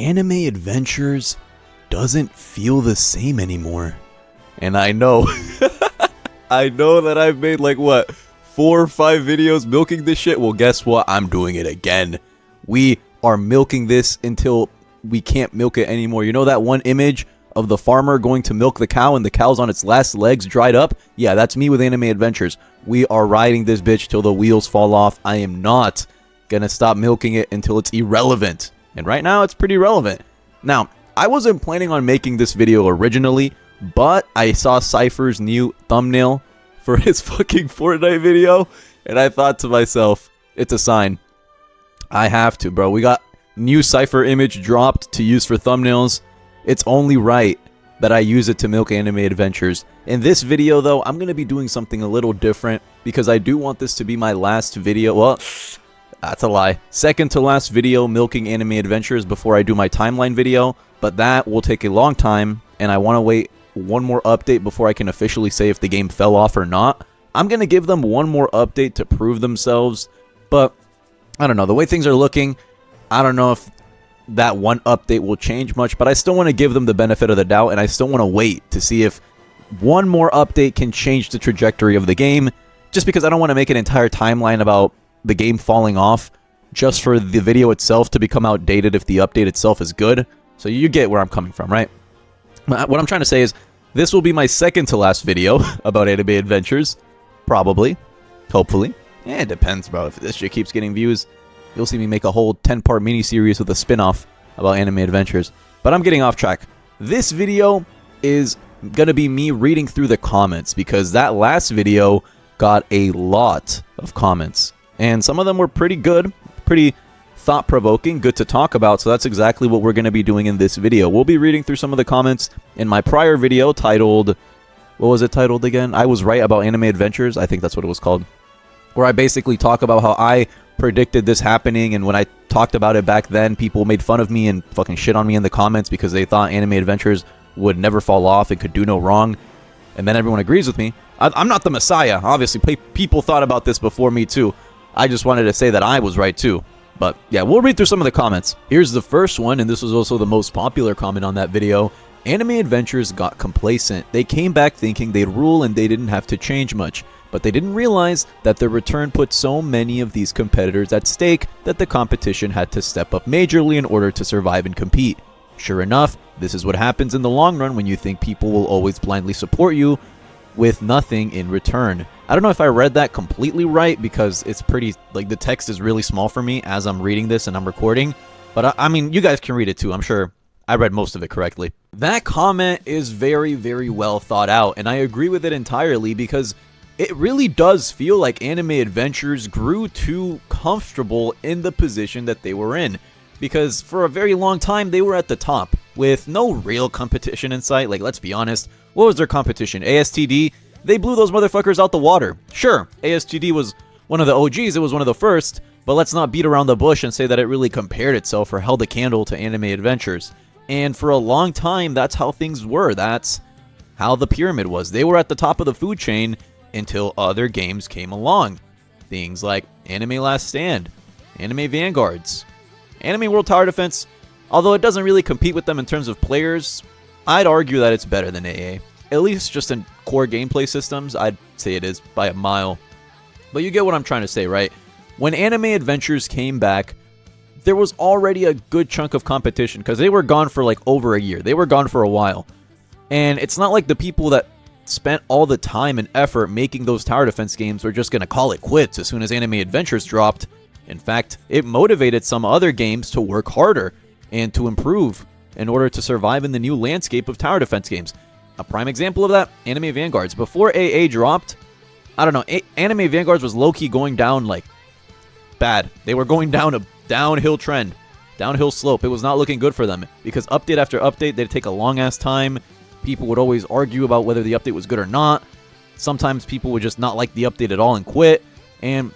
Anime Adventures doesn't feel the same anymore. And I know, I know that I've made like what, 4 or 5 videos milking this shit. Well, guess what? I'm doing it again. We are milking this until we can't milk it anymore. You know that one image of the farmer going to milk the cow and the cow's on its last legs dried up? Yeah, that's me with Anime Adventures. We are riding this bitch till the wheels fall off. I am not gonna stop milking it until it's irrelevant. And right now, it's pretty relevant. Now, I wasn't planning on making this video originally, but I saw Cypher's new thumbnail for his fucking Fortnite video, and I thought to myself, it's a sign. I have to, bro. We got new Cypher image dropped to use for thumbnails. It's only right that I use it to milk Anime Adventures. In this video, though, I'm going to be doing something a little different because I do want this to be my last video. Well, that's a lie. Second to last video milking Anime Adventures before I do my timeline video, but that will take a long time, and I want to wait one more update before I can officially say if the game fell off or not. I'm going to give them one more update to prove themselves, but I don't know. The way things are looking, I don't know if that one update will change much, but I still want to give them the benefit of the doubt, and I still want to wait to see if one more update can change the trajectory of the game, just because I don't want to make an entire timeline about the game falling off just for the video itself to become outdated if the update itself is good. So you get where I'm coming from, right? What I'm trying to say is, this will be my second to last video about Anime Adventures. Probably. Hopefully. Yeah, it depends, bro. If this shit keeps getting views, you'll see me make a whole 10-part mini-series with a spin-off about Anime Adventures. But I'm getting off track. This video is gonna be me reading through the comments, because that last video got a lot of comments. And some of them were pretty good, pretty thought-provoking, good to talk about, so that's exactly what we're going to be doing in this video. We'll be reading through some of the comments in my prior video titled, what was it titled again? I was right about Anime Adventures, I think that's what it was called, where I basically talk about how I predicted this happening, and when I talked about it back then, people made fun of me and fucking shit on me in the comments because they thought Anime Adventures would never fall off and could do no wrong, and then everyone agrees with me. I'm not the messiah, obviously, people thought about this before me too. I just wanted to say that I was right too. But yeah, we'll read through some of the comments. Here's the first one, and this was also the most popular comment on that video. Anime Adventures got complacent. They came back thinking they'd rule and they didn't have to change much. But they didn't realize that their return put so many of these competitors at stake that the competition had to step up majorly in order to survive and compete. Sure enough, this is what happens in the long run when you think people will always blindly support you with nothing in return. I don't know if I read that completely right because it's pretty, like, the text is really small for me as I'm reading this and I'm recording. But I mean, you guys can read it too. I'm sure I read most of it correctly. That comment is very, very well thought out, and I agree with it entirely because it really does feel like Anime Adventures grew too comfortable in the position that they were in. Because for a very long time, they were at the top with no real competition in sight. Like, let's be honest. What was their competition? ASTD? They blew those motherfuckers out the water. Sure, ASTD was one of the OGs. It was one of the first. But let's not beat around the bush and say that it really compared itself or held a candle to Anime Adventures. And for a long time, that's how things were. That's how the pyramid was. They were at the top of the food chain until other games came along. Things like Anime Last Stand, Anime Vanguards, Anime World Tower Defense. Although it doesn't really compete with them in terms of players, I'd argue that it's better than AA. At least just in core gameplay systems, I'd say it is by a mile. But you get what I'm trying to say, right? When Anime Adventures came back, there was already a good chunk of competition because they were gone for like over a year. They were gone for a while. And it's not like the people that spent all the time and effort making those tower defense games were just going to call it quits as soon as Anime Adventures dropped. In fact, it motivated some other games to work harder and to improve in order to survive in the new landscape of tower defense games. A prime example of that, Anime Vanguards. Before AA dropped, I don't know, Anime Vanguards was low-key going down, like, bad. They were going down a downhill trend, downhill slope. It was not looking good for them because update after update, they'd take a long-ass time. People would always argue about whether the update was good or not. Sometimes people would just not like the update at all and quit. And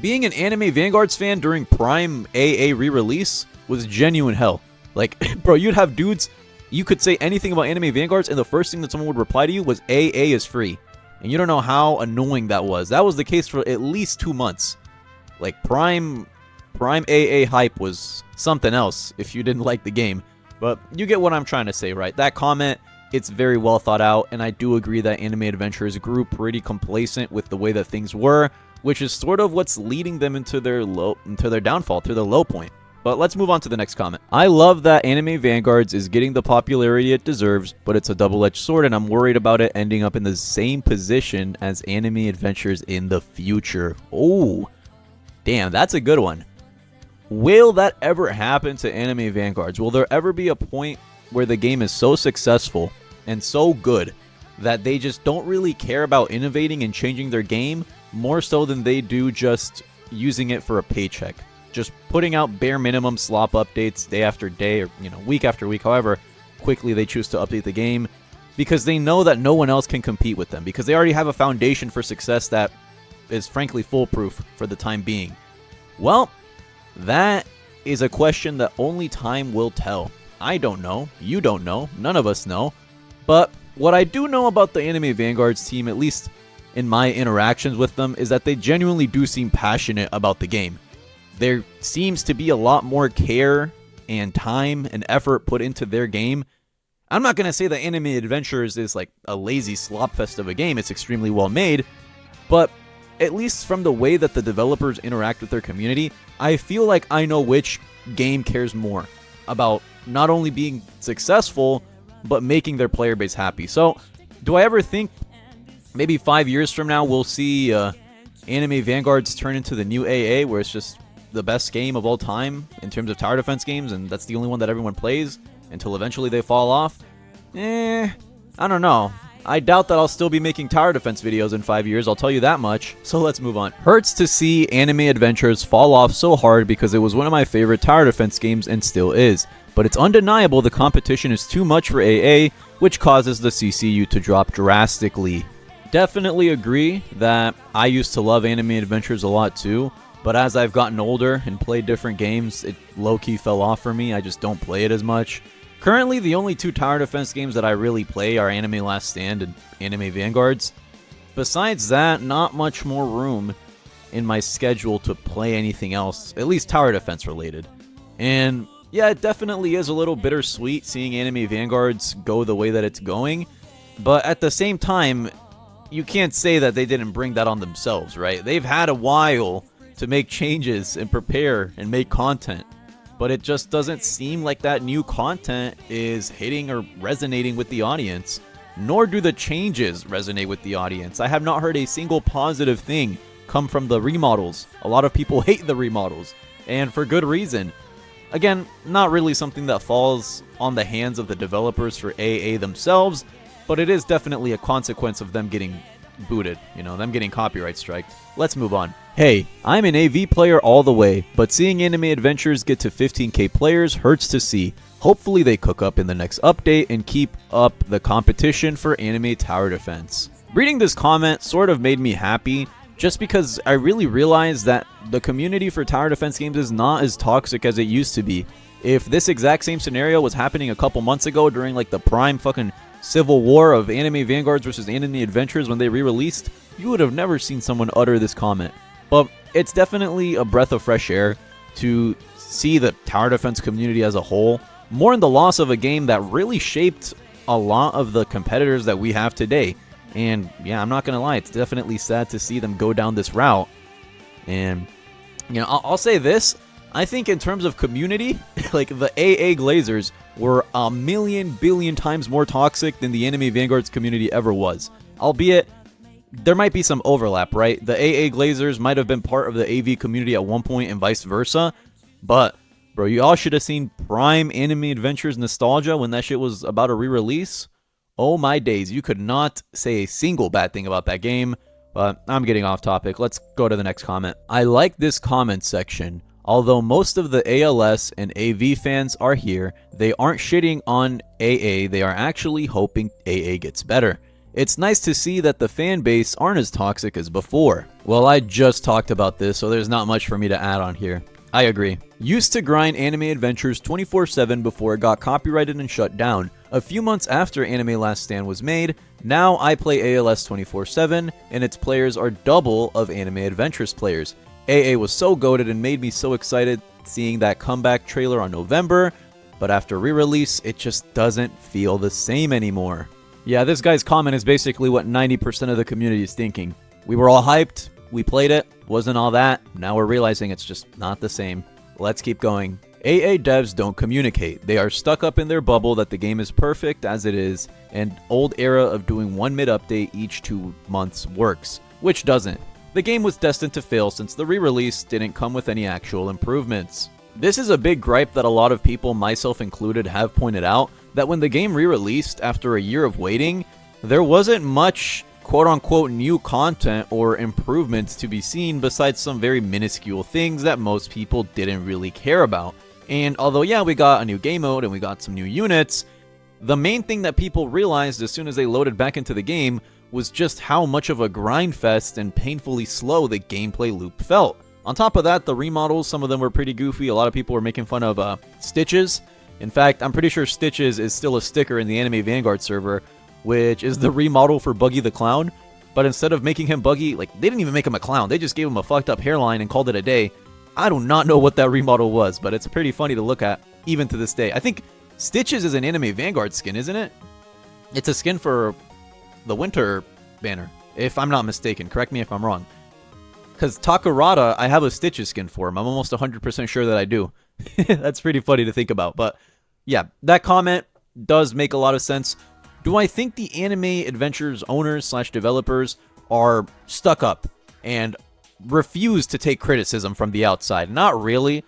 being an Anime Vanguards fan during prime AA re-release was genuine hell. Like, bro, you'd have dudes, you could say anything about Anime Vanguards, and the first thing that someone would reply to you was AA is free. And you don't know how annoying that was. That was the case for at least 2 months. Like, prime Prime AA hype was something else if you didn't like the game. But you get what I'm trying to say, right? That comment, it's very well thought out, and I do agree that Anime Adventurers grew pretty complacent with the way that things were, which is sort of what's leading them into their downfall, to their low point. But let's move on to the next comment. I love that Anime Vanguards is getting the popularity it deserves, but it's a double-edged sword, and I'm worried about it ending up in the same position as Anime Adventures in the future. Oh, damn, that's a good one. Will that ever happen to Anime Vanguards? Will there ever be a point where the game is so successful and so good that they just don't really care about innovating and changing their game more so than they do just using it for a paycheck? Just putting out bare minimum slop updates day after day, or week after week, however quickly they choose to update the game, because they know that no one else can compete with them, because they already have a foundation for success that is frankly foolproof for the time being. Well, that is a question that only time will tell. I don't know, you don't know, none of us know, but what I do know about the Anime Vanguards team, at least in my interactions with them, is that they genuinely do seem passionate about the game. There seems to be a lot more care and time and effort put into their game. I'm not going to say that Anime Adventures is like a lazy slopfest of a game. It's extremely well made. But at least from the way that the developers interact with their community, I feel like I know which game cares more about not only being successful, but making their player base happy. So, do I ever think maybe 5 years from now we'll see Anime Vanguards turn into the new AA, where it's just the best game of all time in terms of tower defense games, and that's the only one that everyone plays until eventually they fall off? I don't know. I doubt that I'll still be making tower defense videos in 5 years, I'll tell you that much. So let's move on. Hurts to see Anime Adventures fall off so hard because it was one of my favorite tower defense games and still is. But it's undeniable the competition is too much for AA, which causes the CCU to drop drastically. Definitely agree that I used to love Anime Adventures a lot too, but as I've gotten older and played different games, it low-key fell off for me. I just don't play it as much. Currently, the only two tower defense games that I really play are Anime Last Stand and Anime Vanguards. Besides that, not much more room in my schedule to play anything else, at least tower defense related. And yeah, it definitely is a little bittersweet seeing Anime Vanguards go the way that it's going, but at the same time, you can't say that they didn't bring that on themselves, right? They've had a while to make changes and prepare and make content, but it just doesn't seem like that new content is hitting or resonating with the audience, nor do the changes resonate with the audience. I have not heard a single positive thing come from the remodels. A lot of people hate the remodels, and for good reason. Again, not really something that falls on the hands of the developers for AA themselves, but it is definitely a consequence of them getting booted, them getting copyright striked. Let's move on. Hey, I'm an AV player all the way, but seeing Anime Adventures get to 15k players hurts to see. Hopefully they cook up in the next update and keep up the competition for anime tower defense. Reading this comment sort of made me happy, just because I really realized that the community for tower defense games is not as toxic as it used to be. If this exact same scenario was happening a couple months ago during like the prime fucking civil war of Anime Vanguards versus Anime Adventures when they re-released, you would have never seen someone utter this comment. But it's definitely a breath of fresh air to see the tower defense community as a whole mourn the loss of a game that really shaped a lot of the competitors that we have today. And yeah, I'm not gonna lie, it's definitely sad to see them go down this route. And I'll say this, I think in terms of community, like the AA Glazers were a million billion times more toxic than the Anime Vanguards community ever was. Albeit, there might be some overlap, right? The AA Glazers might have been part of the AV community at one point and vice versa. But, bro, you all should have seen prime Anime Adventures nostalgia when that shit was about to re-release. Oh my days, you could not say a single bad thing about that game. But I'm getting off topic. Let's go to the next comment. I like this comment section. Although most of the ALS and AV fans are here, they aren't shitting on AA, they are actually hoping AA gets better. It's nice to see that the fan base aren't as toxic as before. Well, I just talked about this, so there's not much for me to add on here. I agree. Used to grind Anime Adventures 24/7 before it got copyrighted and shut down. A few months after Anime Last Stand was made, now I play ALS 24/7, and its players are double of Anime Adventures players. AA was so goated and made me so excited seeing that comeback trailer on November, but after re-release, it just doesn't feel the same anymore. Yeah, this guy's comment is basically what 90% of the community is thinking. We were all hyped, we played it, wasn't all that, now we're realizing it's just not the same. Let's keep going. AA devs don't communicate. They are stuck up in their bubble that the game is perfect as it is, and old era of doing one mid update each 2 months works, which doesn't. The game was destined to fail since the re-release didn't come with any actual improvements. This is a big gripe that a lot of people, myself included, have pointed out, that when the game re-released after a year of waiting, there wasn't much quote-unquote new content or improvements to be seen besides some very minuscule things that most people didn't really care about. And although yeah, we got a new game mode and we got some new units, the main thing that people realized as soon as they loaded back into the game was just how much of a grind fest and painfully slow the gameplay loop felt. On top of that, the remodels, some of them were pretty goofy. A lot of people were making fun of Stitches. In fact, I'm pretty sure Stitches is still a sticker in the Anime Vanguard server, which is the remodel for Buggy the Clown. But instead of making him Buggy, like, they didn't even make him a clown. They just gave him a fucked up hairline and called it a day. I do not know what that remodel was, but it's pretty funny to look at, even to this day. I think Stitches is an Anime Vanguard skin, isn't it? It's a skin for the Winter banner, if I'm not mistaken. Correct me if I'm wrong. Because Takarada, I have a Stitches skin for him. I'm almost 100% sure that I do. That's pretty funny to think about. But yeah, that comment does make a lot of sense. Do I think the Anime Adventures owners / developers are stuck up and refuse to take criticism from the outside? Not really.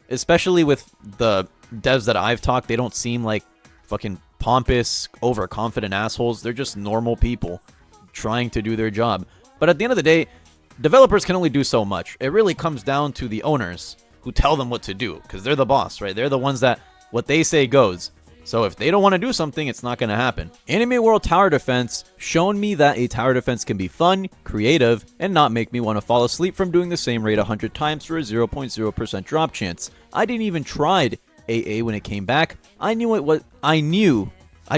Especially with the devs that I've talked, they don't seem like fucking pompous, overconfident assholes. They're just normal people trying to do their job. But at the end of the day, developers can only do so much. It really comes down to the owners who tell them what to do, because they're the boss, right? They're the ones that what they say goes. So if they don't want to do something, it's not going to happen. Anime World Tower Defense shown me that a tower defense can be fun, creative, and not make me want to fall asleep from doing the same raid 100 times for a 0.0% drop chance. I didn't even tried AA when it came back. I knew it was. I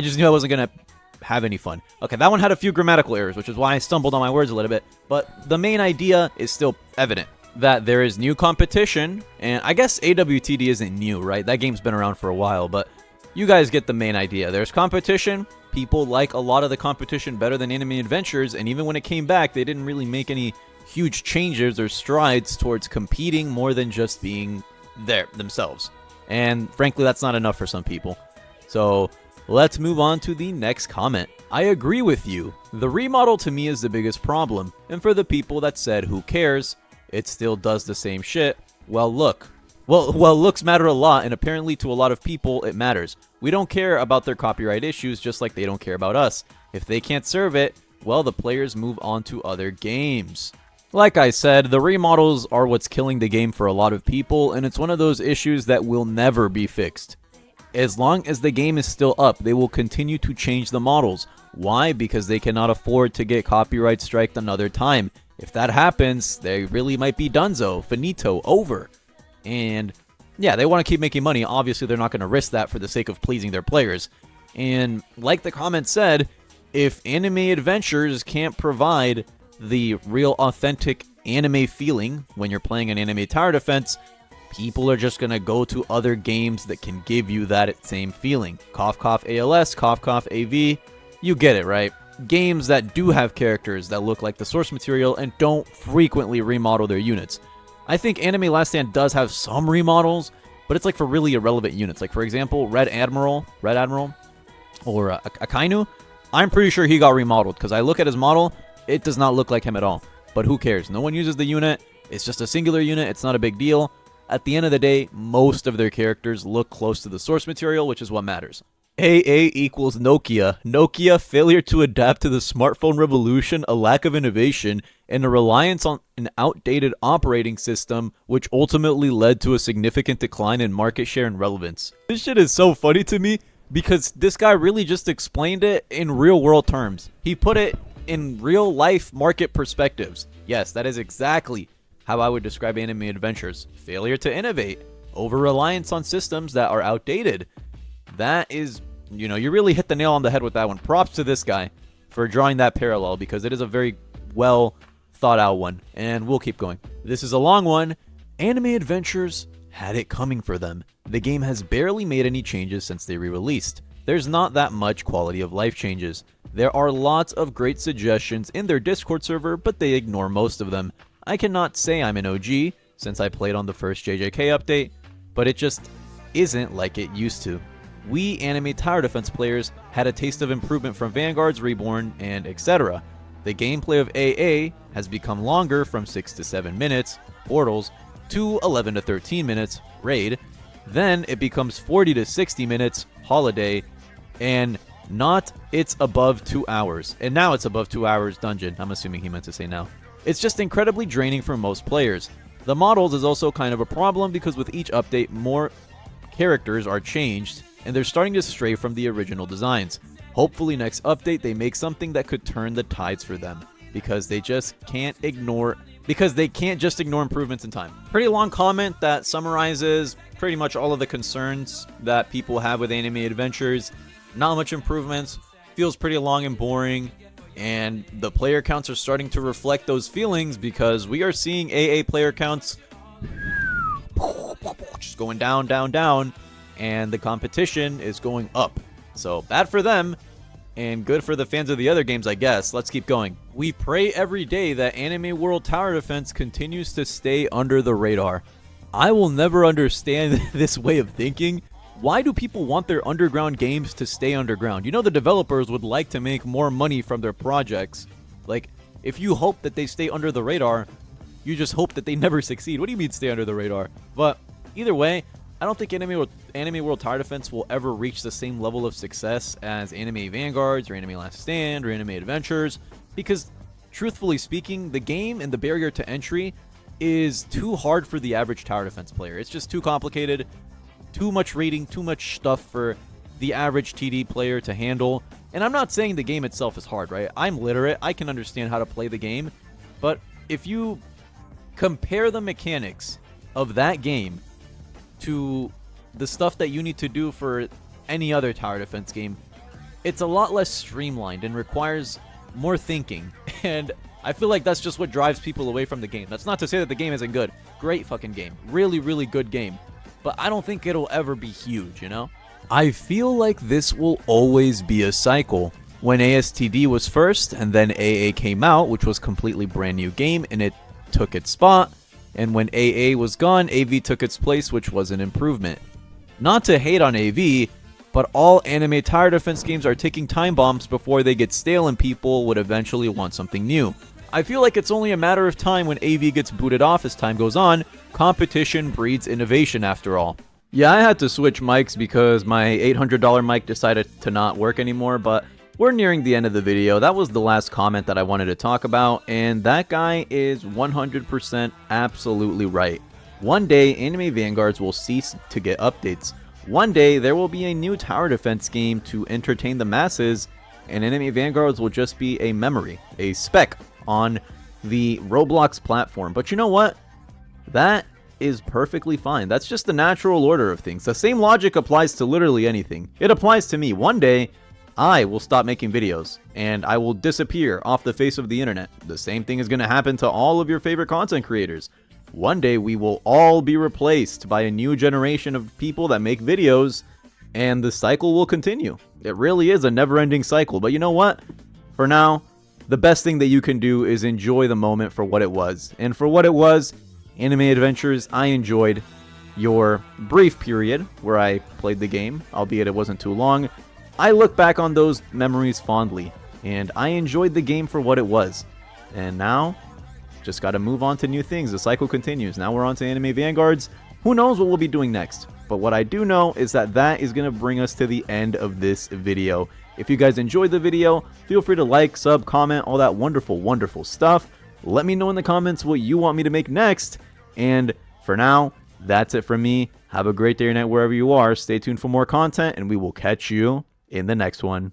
just knew I wasn't going to have any fun. Okay, that one had a few grammatical errors, which is why I stumbled on my words a little bit. But the main idea is still evident. That there is new competition, and I guess AWTD isn't new, right? That game's been around for a while, but you guys get the main idea. There's competition. People like a lot of the competition better than Anime Adventures, and even when it came back, they didn't really make any huge changes or strides towards competing more than just being there themselves. And frankly, that's not enough for some people. So let's move on to the next comment. I agree with you. The remodel to me is the biggest problem, and for the people that said who cares, it still does the same shit. Well, look. Well, looks matter a lot, and apparently to a lot of people, it matters. We don't care about their copyright issues, just like they don't care about us. If they can't serve it, well, the players move on to other games. Like I said, the remodels are what's killing the game for a lot of people, and it's one of those issues that will never be fixed. As long as the game is still up, they will continue to change the models. Why? Because they cannot afford to get copyright striked another time. If that happens, they really might be donezo, finito, over. And yeah, they want to keep making money. Obviously, they're not going to risk that for the sake of pleasing their players. And like the comment said, if Anime Adventures can't provide the real authentic anime feeling when you're playing an anime tower defense, people are just going to go to other games that can give you that same feeling. Cough cough ALS, cough cough AV, you get it, right? Games that do have characters that look like the source material and don't frequently remodel their units. I think Anime Last Stand does have some remodels, but it's like for really irrelevant units. Like for example, Red Admiral, or Akainu. I'm pretty sure he got remodeled because I look at his model, it does not look like him at all. But who cares? No one uses the unit. It's just a singular unit. It's not a big deal. At the end of the day, most of their characters look close to the source material, which is what matters. AA equals Nokia. Nokia, failure to adapt to the smartphone revolution, a lack of innovation, and a reliance on an outdated operating system, which ultimately led to a significant decline in market share and relevance. This shit is so funny to me because this guy really just explained it in real world terms. He put it in real life market perspectives. Yes, that is exactly how I would describe Anime Adventures. Failure to innovate, over-reliance on systems that are outdated. That is, you really hit the nail on the head with that one. Props to this guy for drawing that parallel because it is a very well thought out one, and we'll keep going. This is a long one. Anime Adventures had it coming for them. The game has barely made any changes since they re-released. There's not that much quality of life changes. There are lots of great suggestions in their Discord server, but they ignore most of them. I cannot say I'm an OG, since I played on the first JJK update, but it just isn't like it used to. We anime tower defense players had a taste of improvement from Vanguards, Reborn, and etc. The gameplay of AA has become longer from 6 to 7 minutes, Portals, to 11 to 13 minutes, Raid. Then it becomes 40 to 60 minutes, Holiday, and it's above 2 hours. And now it's above 2 hours, Dungeon. I'm assuming he meant to say now. It's just incredibly draining for most players. The models is also kind of a problem because with each update, more characters are changed, and they're starting to stray from the original designs. Hopefully next update they make something that could turn the tides for them, because they can't just ignore improvements in time. Pretty long comment that summarizes pretty much all of the concerns that people have with Anime Adventures. Not much improvements, feels pretty long and boring, and the player counts are starting to reflect those feelings because we are seeing AA player counts just going down, down, down, and the competition is going up. So bad for them, and good for the fans of the other games, I guess. Let's keep going. We pray every day that Anime World Tower Defense continues to stay under the radar. I will never understand this way of thinking. Why do people want their underground games to stay underground? You know, the developers would like to make more money from their projects. Like, if you hope that they stay under the radar, you just hope that they never succeed. What do you mean stay under the radar? But either way, I don't think Anime World Tower Defense will ever reach the same level of success as Anime Vanguards or Anime Last Stand or Anime Adventures, because truthfully speaking, the game and the barrier to entry is too hard for the average tower defense player. It's just too complicated, too much rating, too much stuff for the average TD player to handle. And I'm not saying the game itself is hard, right? I'm literate, I can understand how to play the game, but if you compare the mechanics of that game to the stuff that you need to do for any other tower defense game, it's a lot less streamlined and requires more thinking. And I feel like that's just what drives people away from the game. That's not to say that the game isn't good. Great fucking game. Really, really good game. But I don't think it'll ever be huge, you know? I feel like this will always be a cycle. When ASTD was first, and then AA came out, which was a completely brand new game, and it took its spot. And when AA was gone, AV took its place, which was an improvement. Not to hate on AV, but all anime tower defense games are ticking time bombs before they get stale and people would eventually want something new. I feel like it's only a matter of time when AV gets booted off as time goes on. Competition breeds innovation after all. Yeah, I had to switch mics because my $800 mic decided to not work anymore, but we're nearing the end of the video. That was the last comment that I wanted to talk about, and that guy is 100% absolutely right. One day, Anime Vanguards will cease to get updates. One day, there will be a new tower defense game to entertain the masses, and Anime Vanguards will just be a memory, a speck on the Roblox platform. But you know what? That is perfectly fine. That's just the natural order of things. The same logic applies to literally anything. It applies to me. One day, I will stop making videos, and I will disappear off the face of the internet. The same thing is going to happen to all of your favorite content creators. One day, we will all be replaced by a new generation of people that make videos, and the cycle will continue. It really is a never-ending cycle, but you know what? For now, the best thing that you can do is enjoy the moment for what it was. And for what it was, Anime Adventures, I enjoyed your brief period where I played the game, albeit it wasn't too long. I look back on those memories fondly, and I enjoyed the game for what it was. And now, just gotta move on to new things. The cycle continues. Now we're on to Anime Vanguards. Who knows what we'll be doing next? But what I do know is that is gonna bring us to the end of this video. If you guys enjoyed the video, feel free to like, sub, comment, all that wonderful, wonderful stuff. Let me know in the comments what you want me to make next. And for now, that's it from me. Have a great day or night wherever you are. Stay tuned for more content, and we will catch you in the next one.